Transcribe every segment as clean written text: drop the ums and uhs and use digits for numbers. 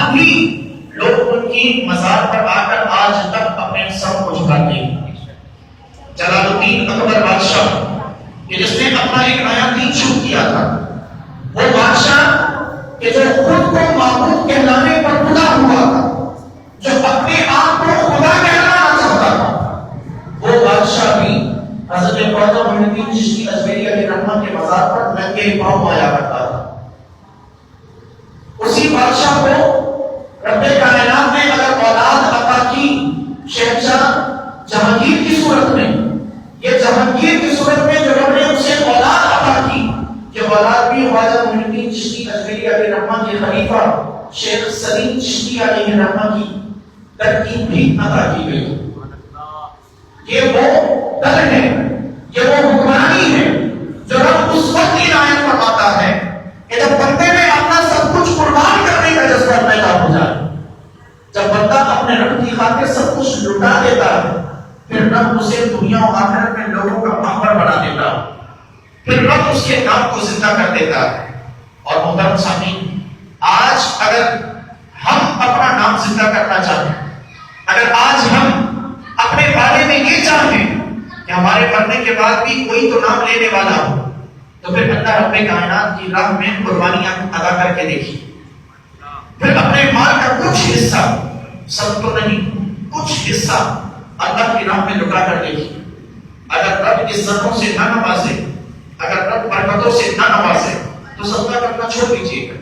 بعد بھی لوگ ان کی مزار پر آ کر آج تک اپنے سر کو جھکاتے ہیں۔ جلال الدین اکبر بادشاہ کہ جس نے اپنا ایک نیا دین شروع کیا تھا، وہ بادشاہ کہ جو خود کو معبود کہلانے پر تلا ہوا تھا، جو اپنے آپ کو خدا کہلانا چاہتا تھا، وہ بادشاہ بھی حضرت خواجہ معین الدین چشتی اجمیری علیہ رحمہ کے مزار پر ننگے پاؤں آیا کرتا تھا۔ اسی بادشاہ کو رب کائنات نے اگر اولاد عطا کی شہنشاہ جہانگیر کی صورت میں، یہ جہانگیر کی صورت میں جو رب نے اسے اولاد عطا کی، یہ اولاد بھی خواجہ معین الدین چشتی اجمیری علیہ رحمہ کے خلیفہ شیخ سلیم چشتی علیہ رحمہ کی ترکیب بھی عطا کی گئی۔ یہ وہ در ہے، یہ وہ حکمرانی ہے جو رب اس وقت عنایت فرماتا ہے کہ جب بندے میں اپنا سب کچھ قربان کرنے کا جذبہ پیدا ہو جائے، جب بندہ اپنے رب کی خاطر سب کچھ لٹا دیتا ہے، پھر رب اسے دنیا و آخرت میں لوگوں کا ماہر بنا دیتا ہے، پھر رب اس کے نام کو زندہ کر دیتا ہے۔ اور محترم سامعین، آج اگر ہم اپنا نام زندہ کرنا چاہیں، اگر آج ہم اپنے بارے میں یہ چاہیں کہ ہمارے مرنے کے بعد بھی کوئی تو نام لینے والا ہو، تو پھر اللہ رب کائنات کی راہ میں قربانیاں ادا کر کے دیکھیے۔ پھر اپنے مال کا کچھ حصہ، سب تو نہیں، کچھ حصہ اللہ کی راہ میں لٹا کر دیکھیے۔ اگر رب عزتوں سے نہ نوازے، اگر رب برکتوں سے نہ نوازے، تو صدقہ کرنا چھوڑ دیجیے گا،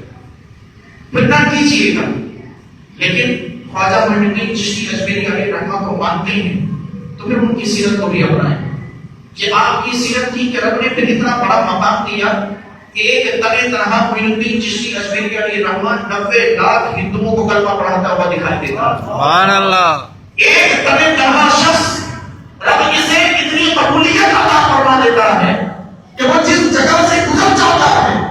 پھر نہ کیجیے گا۔ لیکن خواجہ معین الدین چشتی اجمیری علیہ رحمہ کو مانتے ہیں تو پھر ان کی سیرت کو بھی اپنائیں۔ یہ آپ کی سیرت تھی کہ رب نے پھر اتنا بڑا مقام دیا کہ ایک تنے تنہا معین الدین چشتی اجمیری علیہ رحمہ 90 لاکھ ہندوؤں کو کلمہ پڑھاتا ہوا دکھائی دیتا۔ سبحان اللہ۔ ایک تنے تنہا شخص رب اسے اتنی قبولیت عطا فرما دیتا ہے کہ وہ جس جگہ سے گزر جاتا ہے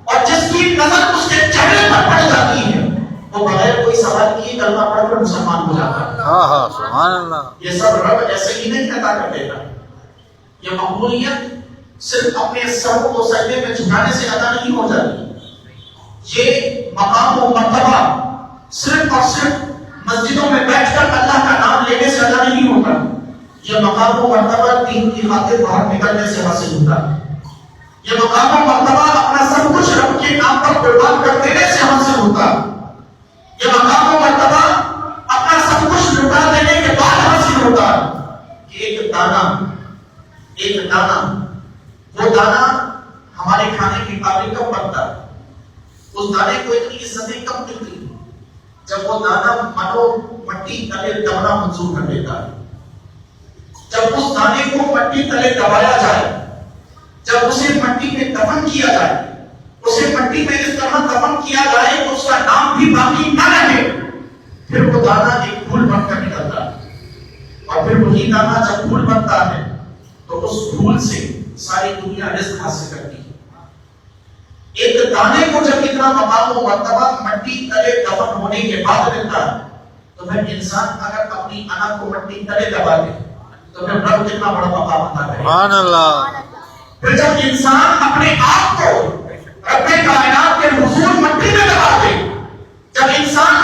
اور جس کی نظر اس کے چہرے پر پڑ جاتی ہے، وہ بغیر کوئی سوال کیے کلمہ پڑھ کر مسلمان ہو جاتا ہے۔ ہاں ہاں سبحان اللہ۔ یہ سب رب ایسے ہی نہیں عطا کر دیتا۔ یہ مقبولیت صرف اپنے سر کو سجدے میں جھکانے سے عطا نہیں ہو جاتی۔ یہ مقام و مرتبہ صرف اور صرف مسجدوں میں بیٹھ کر اللہ کا نام لینے سے عطا نہیں ہوتا۔ یہ مقام و مرتبہ دین کی خاطر باہر نکلنے سے حاصل ہوتا ہے۔ یہ مقام و مرتبہ اپنا سب کچھ رب کے نام پر قربان کر دینے سے حاصل ہوتا ہے۔ یہ مقام و مرتبہ اپنا سب کچھ لٹا دینے کے بعد حاصل ہوتا ہے کہ ایک دانہ، وہ دانہ ہمارے کھانے کے قابل کب بنتا ہے؟ اس دانے کو اتنی عزتیں کب ملتی ہیں جب وہ دانہ منو مٹی تلے دبنا منظور کر دیتا ہے۔ جب اس دانے کو مٹی تلے دبایا جائے، جب اسے مٹی میں دفن کیا جائے، اسے مٹی میں اس طرح دفن کیا جائے کہ اس کا نام بھی باقی نہ رہے، پھر وہ دانہ ایک پھول بن کر نکلتا ہے۔ اور پھر وہی دانہ جب پھول بنتا ہے تو اس پھول سے ساری دنیا رزق حاصل کرتی ہے۔ ایک دانے کو جب اتنا مقام و مرتبہ مٹی تلے دفن ہونے کے بعد ملتا ہے، تو پھر انسان اگر اپنی انا کو مٹی تلے دبا دے تو پھر رب کتنا بڑا مقام عطا کرے۔ سبحان اللہ۔ پھر جب انسان اپنے آپ کو رب کائنات کے حضور مٹی میں دبا دے، جب انسان